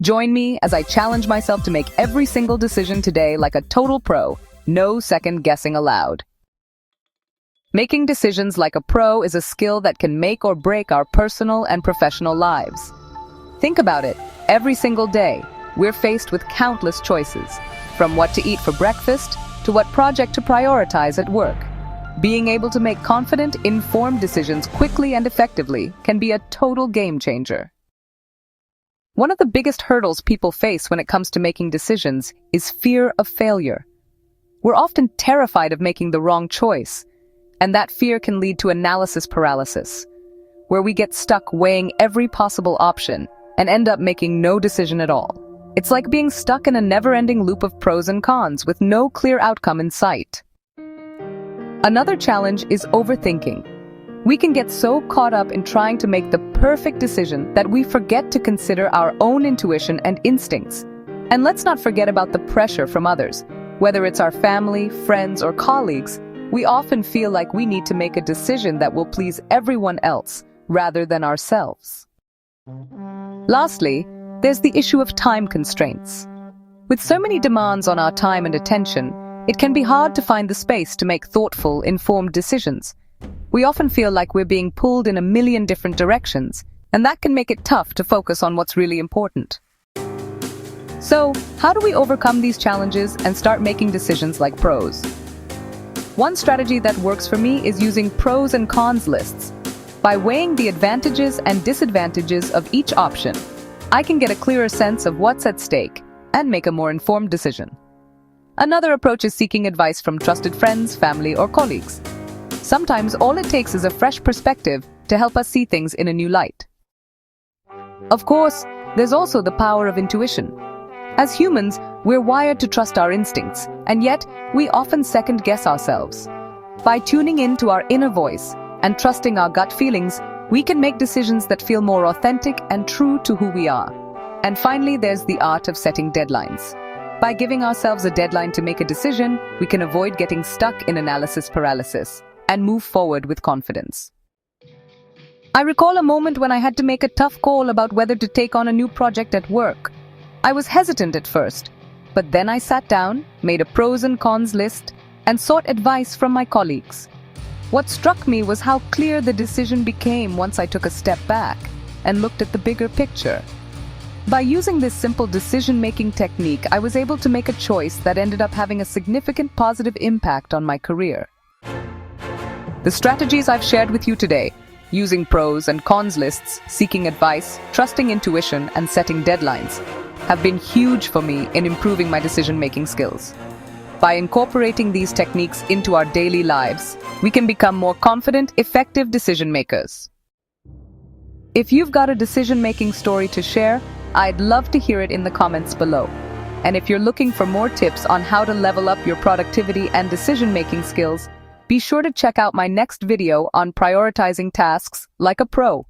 Join me as I challenge myself to make every single decision today like a total pro, no second guessing allowed. Making decisions like a pro is a skill that can make or break our personal and professional lives. Think about it. Every single day, we're faced with countless choices, from what to eat for breakfast to what project to prioritize at work. Being able to make confident, informed decisions quickly and effectively can be a total game changer. One of the biggest hurdles people face when it comes to making decisions is fear of failure. We're often terrified of making the wrong choice, and that fear can lead to analysis paralysis, where we get stuck weighing every possible option and end up making no decision at all. It's like being stuck in a never-ending loop of pros and cons with no clear outcome in sight. Another challenge is overthinking. We can get so caught up in trying to make the perfect decision that we forget to consider our own intuition and instincts. And let's not forget about the pressure from others. Whether it's our family, friends, or colleagues, we often feel like we need to make a decision that will please everyone else rather than ourselves. Lastly, there's the issue of time constraints. With so many demands on our time and attention, it can be hard to find the space to make thoughtful, informed decisions. We often feel like we're being pulled in a million different directions, and that can make it tough to focus on what's really important. So, how do we overcome these challenges and start making decisions like pros? One strategy that works for me is using pros and cons lists. By weighing the advantages and disadvantages of each option, I can get a clearer sense of what's at stake and make a more informed decision. Another approach is seeking advice from trusted friends, family, or colleagues. Sometimes all it takes is a fresh perspective to help us see things in a new light. Of course, there's also the power of intuition. As humans, we're wired to trust our instincts, and yet we often second-guess ourselves. By tuning in to our inner voice and trusting our gut feelings, we can make decisions that feel more authentic and true to who we are. And finally, there's the art of setting deadlines. By giving ourselves a deadline to make a decision, we can avoid getting stuck in analysis paralysis and move forward with confidence. I recall a moment when I had to make a tough call about whether to take on a new project at work. I was hesitant at first, but then I sat down, made a pros and cons list, and sought advice from my colleagues. What struck me was how clear the decision became once I took a step back and looked at the bigger picture. By using this simple decision-making technique, I was able to make a choice that ended up having a significant positive impact on my career. The strategies I've shared with you today, using pros and cons lists, seeking advice, trusting intuition, and setting deadlines, have been huge for me in improving my decision-making skills. By incorporating these techniques into our daily lives, we can become more confident, effective decision-makers. If you've got a decision-making story to share, I'd love to hear it in the comments below. And if you're looking for more tips on how to level up your productivity and decision-making skills, be sure to check out my next video on prioritizing tasks like a pro.